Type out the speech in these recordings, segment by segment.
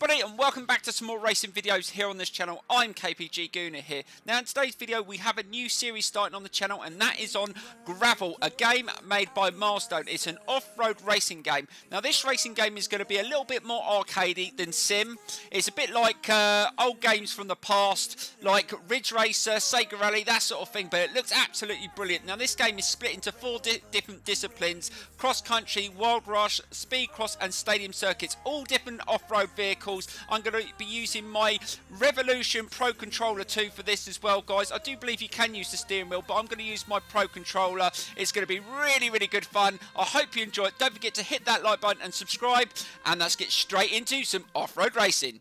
everybody, and welcome back to some more racing videos here on this channel. I'm KPG-GOONER here. Now in today's video we have a new series starting on the channel, and that is on Gravel, a game made by Milestone. It's an off-road racing game. Now this racing game is going to be a little bit more arcadey than sim. It's a bit like old games from the past, like Ridge Racer, Sega Rally, that sort of thing, but it looks absolutely brilliant. Now this game is split into four different disciplines: cross-country, wild rush, speed cross and stadium circuits, all different off-road vehicles. I'm going to be using my Revolution Pro Controller 2 for this as well, guys. I do believe you can use the steering wheel, but I'm going to use my Pro Controller. It's going to be really good fun. I hope you enjoy it. Don't forget to hit that like button and subscribe, and let's get straight into some off-road racing.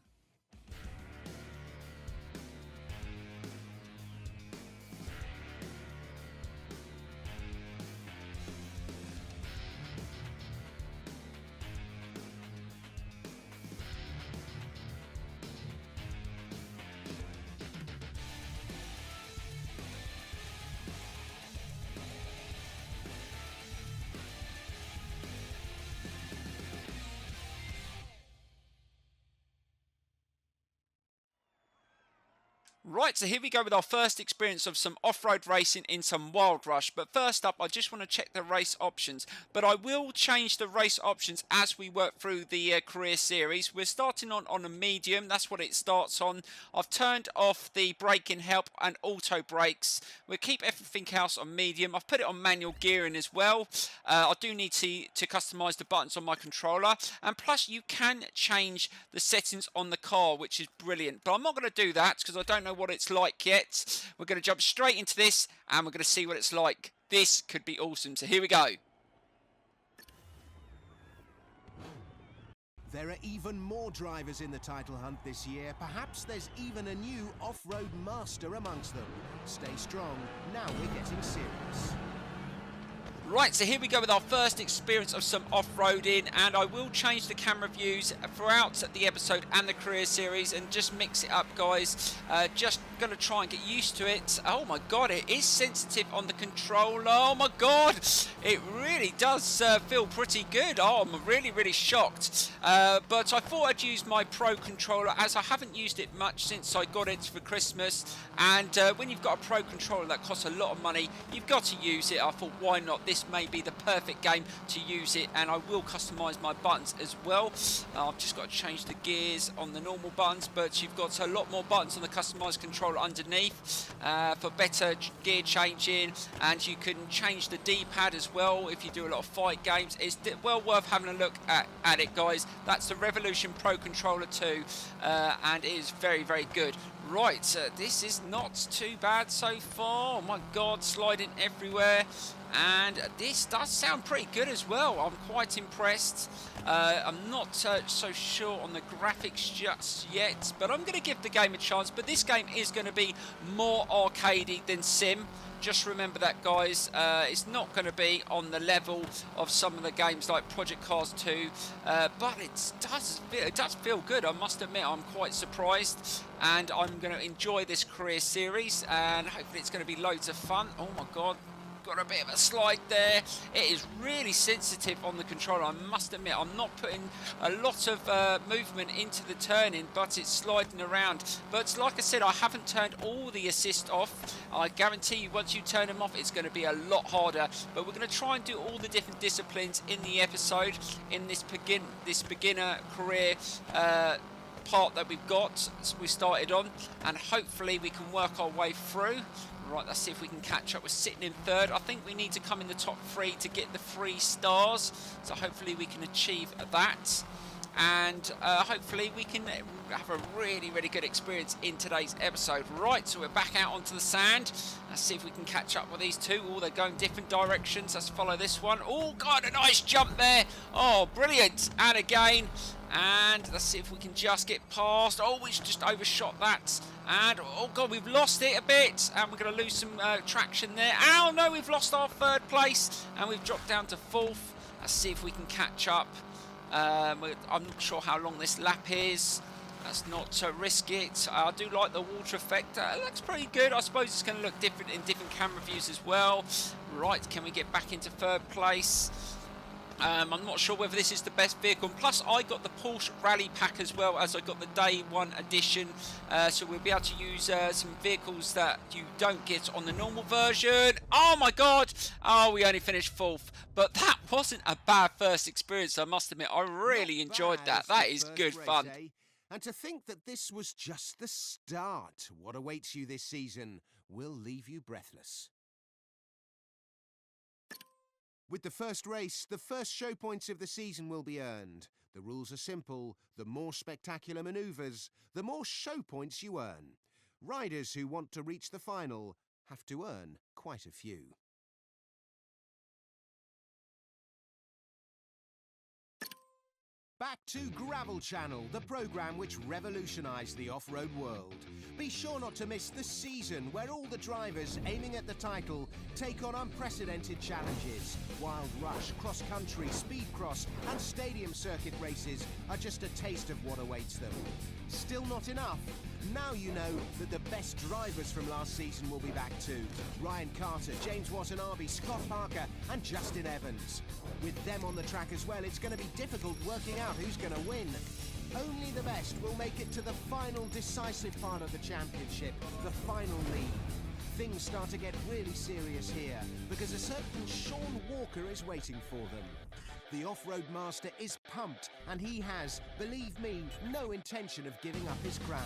Right, so here we go with our first experience of some off-road racing in some Wild Rush. But first up, I just want to check the race options. But I will change the race options as we work through the career series. We're starting on a medium. That's what it starts on. I've turned off the braking help and auto brakes. We'll keep everything else on medium. I've put it on manual gearing as well. I do need to customize the buttons on my controller. And plus, you can change the settings on the car, which is brilliant. But I'm not going to do that because I don't know what it's like yet. We're going to jump straight into this and we're going to see what it's like. This could be awesome. So here we go. There are even more drivers in the title hunt this year. Perhaps there's even a new off-road master amongst them. Stay strong. Now we're getting serious. Right, so here we go with our first experience of some off-roading, and I will change the camera views throughout the episode and the career series and just mix it up, guys. Just going to try and get used to it. Oh my god, it is sensitive on the controller. Oh my god, it really does feel pretty good. Oh, I'm really shocked. But I thought I'd use my Pro Controller, as I haven't used it much since I got it for Christmas. And when you've got a Pro Controller that costs a lot of money, you've got to use it. I thought, why not? This may be the perfect game to use it, and I will customize my buttons as well. I've just got to change the gears on the normal buttons, but you've got a lot more buttons on the customized controller underneath for better gear changing, and you can change the D-pad as well if you do a lot of fight games. It's well worth having a look at it, guys. That's the Revolution Pro Controller 2, and it is very good. Right, this is not too bad so far. Oh my god, sliding everywhere. And this does sound pretty good as well. I'm quite impressed. I'm not so sure on the graphics just yet, but I'm going to give the game a chance. But this game is going to be more arcadey than sim. Just remember that, guys. It's not going to be on the level of some of the games like Project Cars 2, but it does feel good. I must admit, I'm quite surprised, and I'm going to enjoy this career series, and hopefully it's going to be loads of fun. Oh my god, got a bit of a slide there. It is really sensitive on the controller, I must admit. I'm not putting a lot of movement into the turning, but it's sliding around. But like I said, I haven't turned all the assist off. I guarantee you, once you turn them off, it's going to be a lot harder. But we're going to try and do all the different disciplines in the episode, in this beginner career part that we've got, we started on, and hopefully we can work our way through. Right, let's see if we can catch up. We're sitting in third. I think we need to come in the top 3 to get the 3 stars. So hopefully we can achieve that. And hopefully we can have a really good experience in today's episode. Right, so we're back out onto the sand. Let's see if we can catch up with these two. Oh, they're going different directions. Let's follow this one. Oh, God, a nice jump there. Oh, brilliant. And again. And let's see if we can just get past. Oh, we just overshot that. And, oh god, we've lost it a bit. And we're going to lose some traction there. Oh no, we've lost our 3rd place. And we've dropped down to 4th. Let's see if we can catch up. I'm not sure how long this lap is. Let's not risk it. I do like the water effect. It looks pretty good. I suppose it's going to look different in different camera views as well. Right, can we get back into 3rd place? I'm not sure whether this is the best vehicle. And plus, I got the Porsche Rally Pack as well as I got the Day 1 edition. So we'll be able to use some vehicles that you don't get on the normal version. Oh my God! Oh, we only finished 4th. But that wasn't a bad first experience, I must admit. I really enjoyed that. That is good fun. And to think that this was just the start. What awaits you this season will leave you breathless. With the first race, the first show points of the season will be earned. The rules are simple. The more spectacular manoeuvres, the more show points you earn. Riders who want to reach the final have to earn quite a few. Back to Gravel Channel, the programme which revolutionised the off-road world. Be sure not to miss the season where all the drivers aiming at the title take on unprecedented challenges. Wild Rush, cross-country, speed cross and stadium circuit races are just a taste of what awaits them. Still not enough? Now you know that the best drivers from last season will be back too. Ryan Carter, James Watanabe, Scott Parker and Justin Evans. With them on the track as well, it's going to be difficult working out who's going to win. Only the best will make it to the final decisive part of the championship, the final lead. Things start to get really serious here, because a certain Sean Walker is waiting for them. The off-road master is pumped, and he has, believe me, no intention of giving up his crown.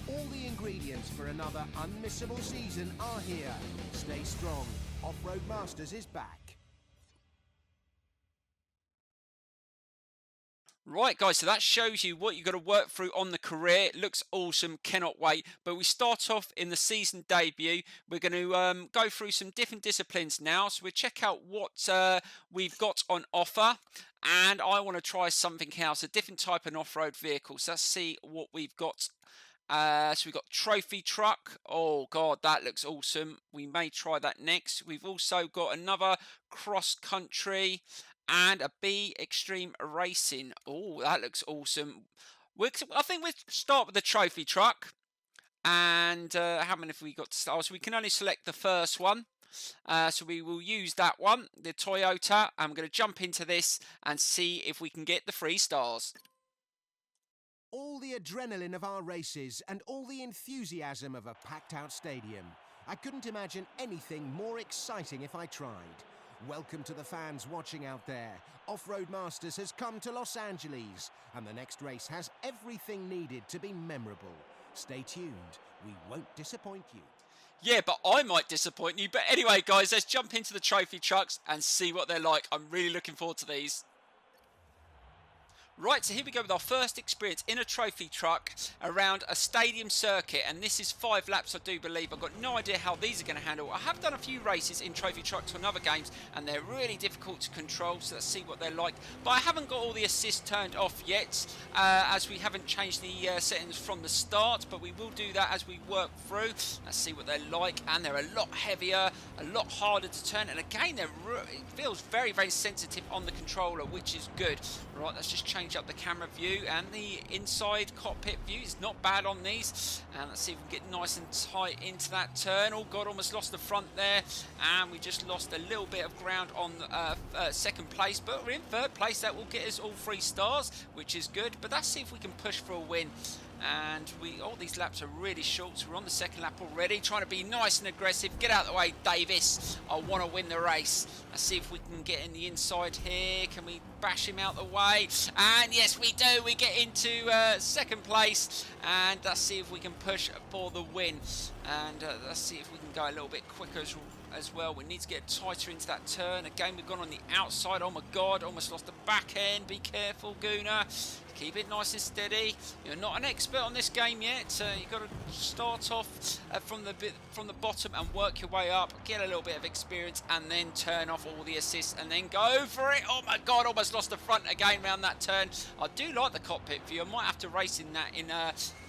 All the ingredients for another unmissable season are here. Stay strong. Off-Road Masters is back. Right, guys, so that shows you what you've got to work through on the career. It looks awesome, cannot wait. But we start off in the season debut. We're going to go through some different disciplines now. So we'll check out what we've got on offer. And I want to try something else, a different type of off-road vehicle. So let's see what we've got. So we've got trophy truck. Oh God, that looks awesome. We may try that next. We've also got another cross country and a B Extreme Racing. Oh, that looks awesome. I think we'll start with the trophy truck. And how many have we got to start? So we can only select the first one. So we will use that one, the Toyota. I'm going to jump into this and see if we can get the 3 stars. All the adrenaline of our races and all the enthusiasm of a packed-out stadium. I couldn't imagine anything more exciting if I tried. Welcome to the fans watching out there. Off-Road Masters has come to Los Angeles, and the next race has everything needed to be memorable. Stay tuned. We won't disappoint you. Yeah, but I might disappoint you. But anyway, guys, let's jump into the trophy trucks and see what they're like. I'm really looking forward to these. Right, so here we go with our first experience in a trophy truck around a stadium circuit, and this is 5 laps, I do believe. I've got no idea how these are going to handle. I have done a few races in trophy trucks on other games, and they're really difficult to control, so let's see what they're like. But I haven't got all the assists turned off yet, as we haven't changed the settings from the start, but we will do that as we work through. Let's see what they're like, and they're a lot heavier, a lot harder to turn, and again, it feels very, very sensitive on the controller, which is good. Right, let's just change up the camera view, and the inside cockpit view is not bad on these. And let's see if we can get nice and tight into that turn. Oh God, almost lost the front there, and we just lost a little bit of ground on second place, but we're in 3rd place. That will get us all 3 stars, which is good. But let's see if we can push for a win. And all these laps are really short, so we're on the 2nd lap already, trying to be nice and aggressive. Get out of the way, Davis. I want to win the race. Let's see if we can get in the inside here. Can we bash him out the way? And yes, we do. We get into 2nd place, and let's see if we can push for the win. And let's see if we can go a little bit quicker as well. We need to get tighter into that turn. Again, we've gone on the outside. Oh my God, almost lost the back end. Be careful, Gooner. Keep it nice and steady. You're not an expert on this game yet. You've got to start off from the bottom and work your way up. Get a little bit of experience and then turn off all the assists and then go for it. Oh my God, almost lost the front again around that turn. I do like the cockpit view. I might have to race in that in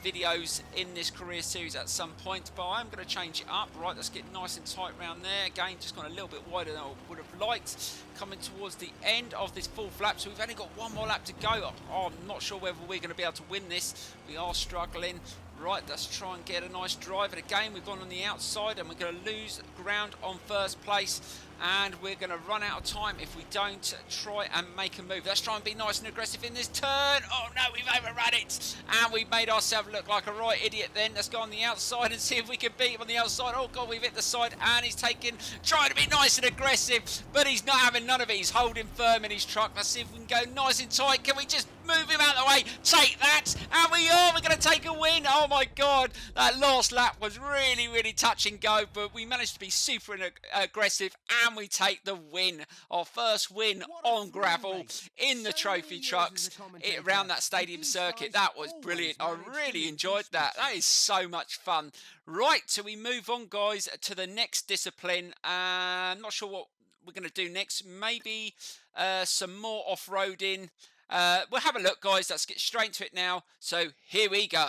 videos in this career series at some point, but I'm going to change it up. Right, let's get nice and tight around there. Again, just gone a little bit wider than I would have liked. Coming towards the end of this 4th lap, so we've only got 1 more lap to go. Oh, I'm not sure whether we're going to be able to win this. We are struggling. Right, let's try and get a nice drive. And again, we've gone on the outside, and we're going to lose ground on 1st place. and we're going to run out of time if we don't try and make a move. Let's try and be nice and aggressive in this turn. Oh no, we've overrun it, and we've made ourselves look like a right idiot then. Let's go on the outside and see if we can beat him on the outside. Oh god, we've hit the side, and he's trying to be nice and aggressive, but he's not having none of it. He's holding firm in his truck. Let's see if we can go nice and tight. Can we just move him out of the way? Take that, and we're going to take a win. Oh my god, that last lap was really touch and go, but we managed to be super aggressive, and we take the win. Our first win on gravel in the trophy trucks around that stadium circuit. That was brilliant. I really enjoyed that. That is so much fun. Right, so we move on, guys, to the next discipline. I'm not sure what we're going to do next. Maybe some more off-roading. We'll have a look, guys. Let's get straight into it now. So here we go.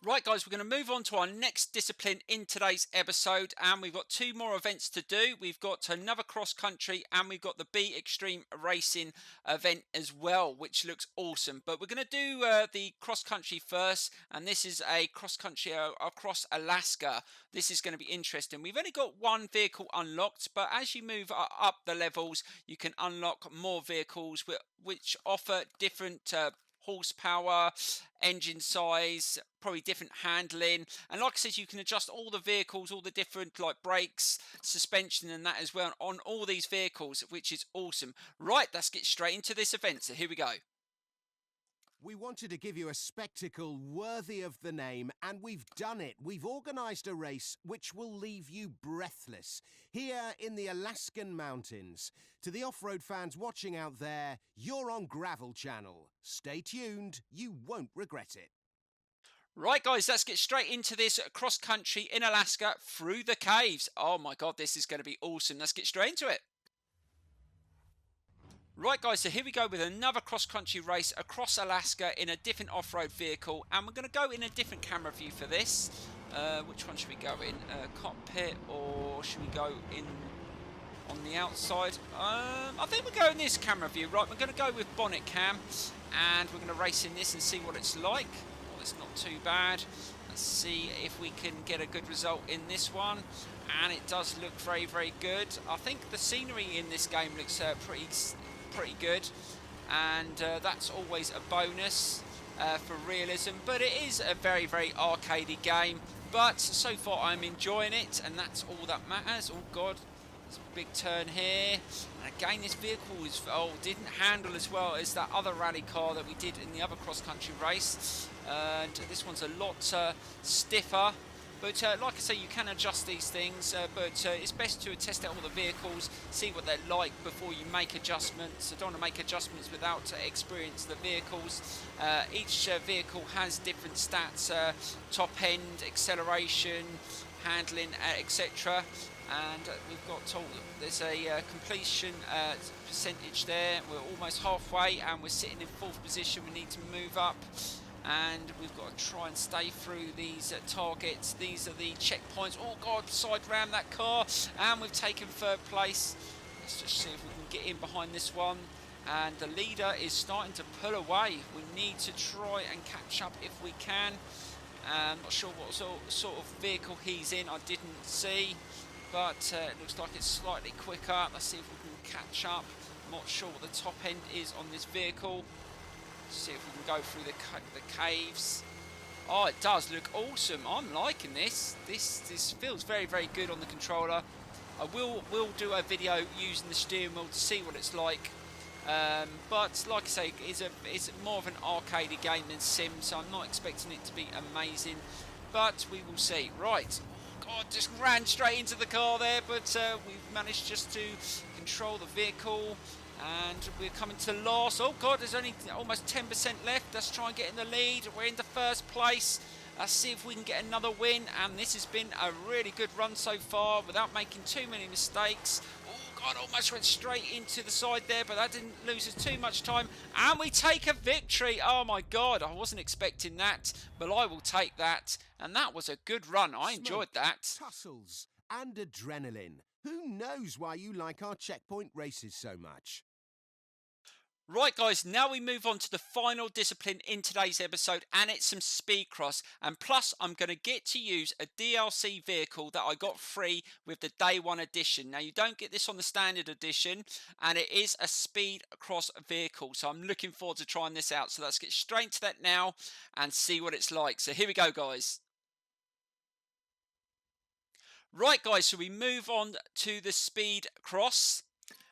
Right, guys, we're going to move on to our next discipline in today's episode, and we've got two more events to do. We've got another cross-country, and we've got the B Extreme Racing event as well, which looks awesome. But we're going to do the cross-country first, and this is a cross-country across Alaska. This is going to be interesting. We've only got one vehicle unlocked, but as you move up the levels, you can unlock more vehicles which offer different horsepower, engine size, probably different handling, and like I said, you can adjust all the vehicles, all the different like brakes, suspension and that as well on all these vehicles, which is awesome. Right, let's get straight into this event. So here we go. We wanted to give you a spectacle worthy of the name, and we've done it. We've organised a race which will leave you breathless here in the Alaskan mountains. To the off-road fans watching out there, you're on Gravel Channel. Stay tuned, you won't regret it. Right, guys, let's get straight into this cross-country in Alaska through the caves. Oh my god, this is going to be awesome. Let's get straight into it. Right, guys, so here we go with another cross-country race across Alaska in a different off-road vehicle, and we're going to go in a different camera view for this. Which one should we go in? Cockpit, or should we go in on the outside? I think we'll go in this camera view. Right, we're going to go with bonnet cam, and we're going to race in this and see what it's like. Well, it's not too bad. Let's see if we can get a good result in this one, and it does look very good. I think the scenery in this game looks pretty good, and that's always a bonus for realism, but it is a very arcadey game. But so far I'm enjoying it, and that's all that matters. Oh god, there's a big turn here, and again this vehicle didn't handle as well as that other rally car that we did in the other cross-country race, and this one's a lot stiffer. But like I say, you can adjust these things, but it's best to test out all the vehicles, see what they're like before you make adjustments. I don't want to make adjustments without experience the vehicles. Each vehicle has different stats, top end, acceleration, handling, etc. And we've got there's a completion percentage there. We're almost halfway, and we're sitting in 4th position. We need to move up, and we've got to try and stay through these targets. These are the checkpoints. Oh god, side ram that car, and we've taken 3rd place. Let's just see if we can get in behind this one, and the leader is starting to pull away. We need to try and catch up if we can. I'm not sure what sort of vehicle he's in, I didn't see, but it looks like it's slightly quicker. Let's see if we can catch up. I'm not sure what the top end is on this vehicle. See if we can go through the caves. Oh, it does look awesome. I'm liking this. This feels very good on the controller. I will do a video using the steering wheel to see what it's like. But like I say, it's more of an arcadey game than sim, so I'm not expecting it to be amazing. But we will see. Right. Oh god, just ran straight into the car there, but we've managed just to control the vehicle. And we're coming to last. Oh god, there's only almost 10% left. Let's try and get in the lead. We're in the 1st place. Let's see if we can get another win. And this has been a really good run so far without making too many mistakes. Oh god, almost went straight into the side there, but that didn't lose us too much time. And we take a victory. Oh my god, I wasn't expecting that, but I will take that. And that was a good run. I enjoyed that. Tussles and adrenaline. Who knows why you like our checkpoint races so much? Right guys, now we move on to the final discipline in today's episode, and it's some speed cross, and plus I'm going to get to use a DLC vehicle that I got free with the day one edition. Now you don't get this on the standard edition, and it is a speed cross vehicle, so I'm looking forward to trying this out. So let's get straight into that now and see what it's like. So here we go guys. Right guys, so we move on to the speed cross,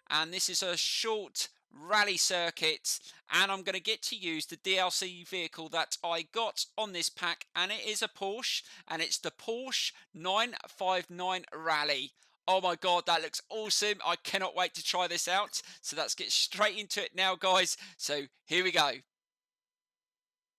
and this is a short rally circuit, and I'm going to get to use the DLC vehicle that I got on this pack, and it is a Porsche, and it's the Porsche 959 Rally. Oh my god, that looks awesome. I cannot wait to try this out. So let's get straight into it now guys. So here we go.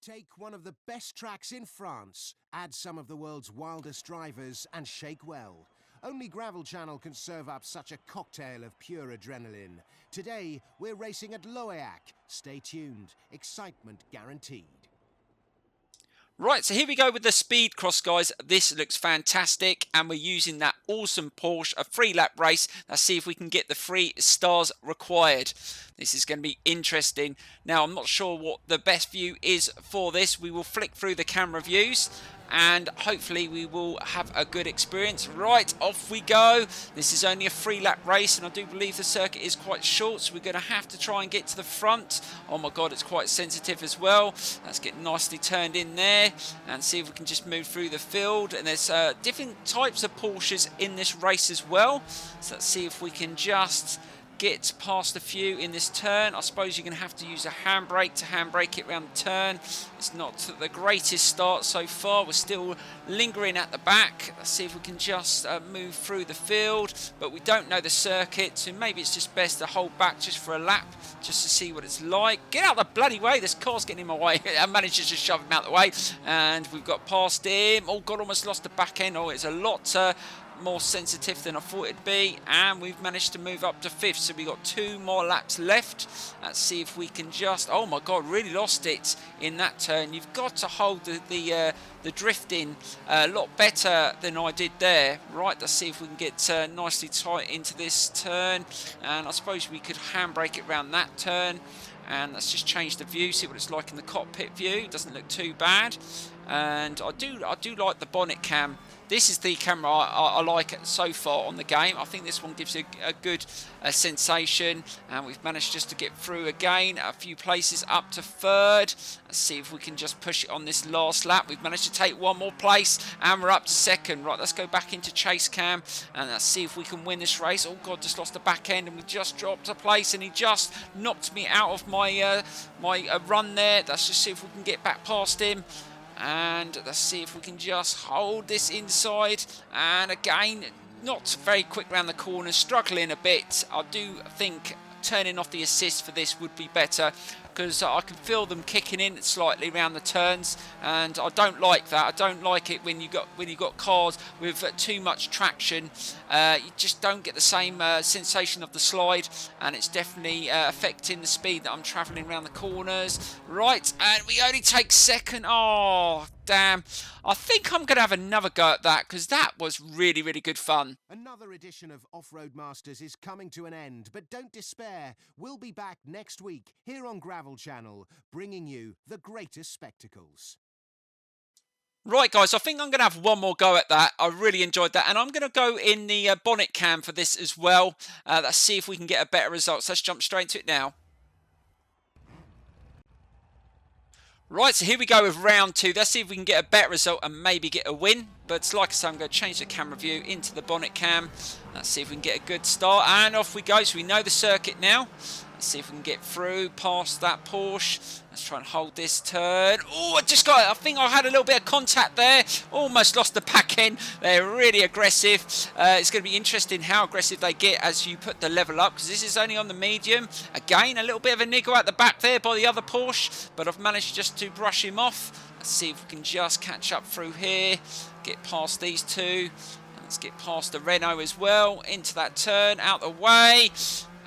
Take one of the best tracks in France, add some of the world's wildest drivers, and shake well. Only Gravel Channel can serve up such a cocktail of pure adrenaline. Today, we're racing at Loyac. Stay tuned. Excitement guaranteed. Right, so here we go with the speed cross, guys. This looks fantastic, and we're using that awesome Porsche, a 3-lap race. Let's see if we can get the 3 stars required. This is going to be interesting. Now, I'm not sure what the best view is for this. We will flick through the camera views, and hopefully we will have a good experience. Right, off we go. This is only a 3-lap race, and I do believe the circuit is quite short, so we're going to have to try and get to the front. Oh my god, it's quite sensitive as well. Let's get nicely turned in there and see if we can just move through the field. And there's different types of Porsches in this race as well, so let's see if we can just get past a few in this turn. I suppose you're going to have to use a handbrake to handbrake it around the turn. It's not the greatest start so far. We're still lingering at the back. Let's see if we can just move through the field, but we don't know the circuit, so maybe it's just best to hold back just for a lap just to see what it's like. Get out of the bloody way, this car's getting in my way. I managed to just shove him out the way, and we've got past him. Oh god, almost lost the back end. Oh, it's a lot more sensitive than I thought it'd be, and we've managed to move up to 5th, so we've got 2 more laps left. Let's see if we can just, oh my god, really lost it in that turn. You've got to hold the drifting a lot better than I did there. Right, let's see if we can get nicely tight into this turn, and I suppose we could handbrake it around that turn. And let's just change the view, see what it's like in the cockpit view. It doesn't look too bad, and I do like the bonnet cam. This is the camera I like so far on the game. I think this one gives a good sensation, and we've managed just to get through again a few places up to 3rd. Let's see if we can just push it on this last lap. We've managed to take 1 more place, and we're up to 2nd. Right, let's go back into chase cam, and let's see if we can win this race. Oh god, just lost the back end, and we just dropped a place, and he just knocked me out of my run there. Let's just see if we can get back past him. And let's see if we can just hold this inside. And again, not very quick round the corner, struggling a bit. I do think turning off the assist for this would be better, because I can feel them kicking in slightly around the turns, and I don't like that. I don't like it when you got cars with too much traction. You just don't get the same sensation of the slide, and it's definitely affecting the speed that I'm travelling around the corners. Right, and we only take 2nd. Oh damn, I think I'm going to have another go at that, because that was really, really good fun. Another edition of Off-Road Masters is coming to an end, but don't despair. We'll be back next week here on Gravel Channel, bringing you the greatest spectacles. Right guys, I think I'm going to have one more go at that. I really enjoyed that, and I'm going to go in the bonnet cam for this as well. Let's see if we can get a better result. So let's jump straight into it now. Right, so here we go with round 2. Let's see if we can get a better result and maybe get a win. But like I said, I'm going to change the camera view into the bonnet cam. Let's see if we can get a good start. And off we go. So we know the circuit now. Let's see if we can get through past that Porsche. Let's try and hold this turn. Oh, I think I had a little bit of contact there. Almost lost the back end. They're really aggressive. It's going to be interesting how aggressive they get as you put the level up, because this is only on the medium. Again, a little bit of a niggle at the back there by the other Porsche, but I've managed just to brush him off. Let's see if we can just catch up through here. Get past these two. Let's get past the Renault as well. Into that turn, out the way.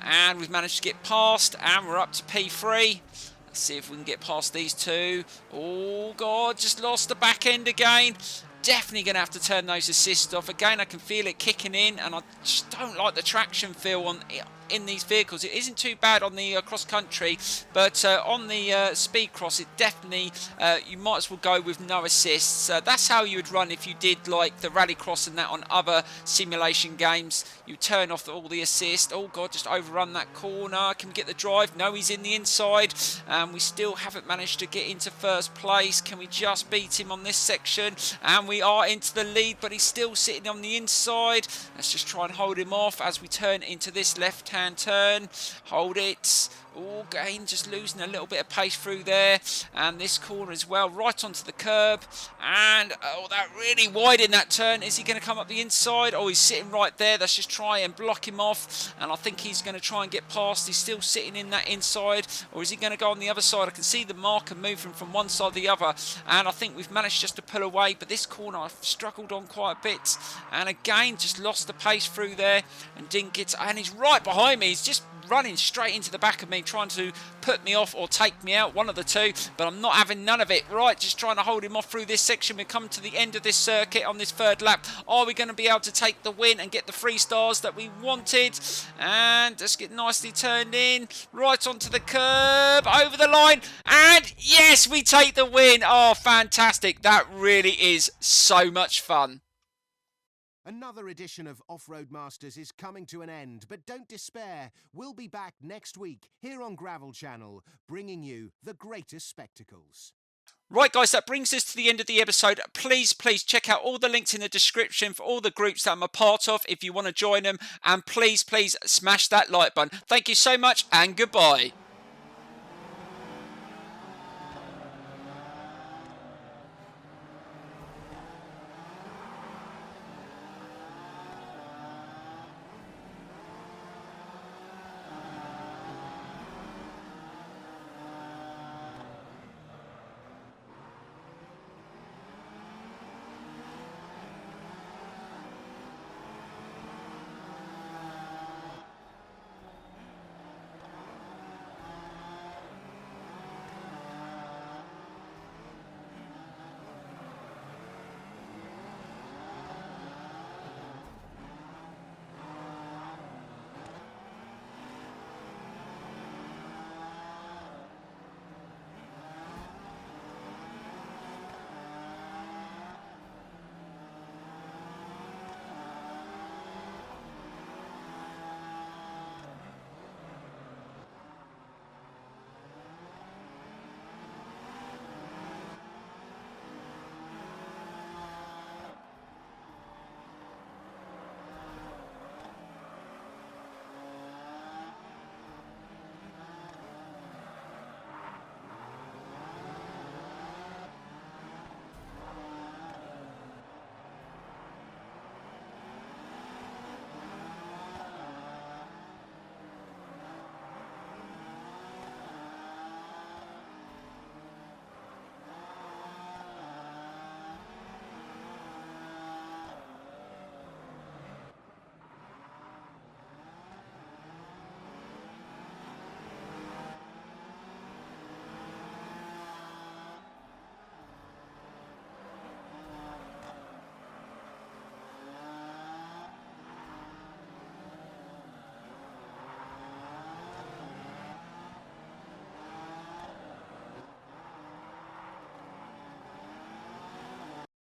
And we've managed to get past, and we're up to P3. Let's see if we can get past these two. Oh god, just lost the back end again. Definitely going to have to turn those assists off. Again, I can feel it kicking in, and I just don't like the traction feel in these vehicles. It isn't too bad on the cross country, but on the speed cross, it definitely you might as well go with no assists. That's how you would run if you did like the rallycross and that on other simulation games. You turn off all the assist. Oh god, just overrun that corner. Can we get the drive? No, he's in the inside, and we still haven't managed to get into first place. Can we just beat him on this section? And we are into the lead, but he's still sitting on the inside. Let's just try and hold him off as we turn into this left-hand turn. Hold it. Oh, again, just losing a little bit of pace through there. And this corner as well, right onto the curb. And, oh, that really wide in that turn. Is he going to come up the inside? Oh, he's sitting right there. Let's just try and block him off. And I think he's going to try and get past. He's still sitting in that inside. Or is he going to go on the other side? I can see the marker moving from one side to the other. And I think we've managed just to pull away. But this corner, I've struggled on quite a bit. And again, just lost the pace through there. And didn't get to, and he's right behind me. He's just running straight into the back of me, trying to put me off or take me out, one of the two, but I'm not having none of it. Right, just trying to hold him off through this section. We've come to the end of this circuit on this third lap. Are we going to be able to take the win and get the 3 stars that we wanted? And just get nicely turned in, right onto the curb, over the line, and yes, we take the win. Oh, fantastic. That really is so much fun. Another edition of Off-Road Masters is coming to an end, but don't despair. We'll be back next week here on Gravel Channel, bringing you the greatest spectacles. Right, guys, that brings us to the end of the episode. Please check out all the links in the description for all the groups that I'm a part of if you want to join them. And please smash that like button. Thank you so much and goodbye.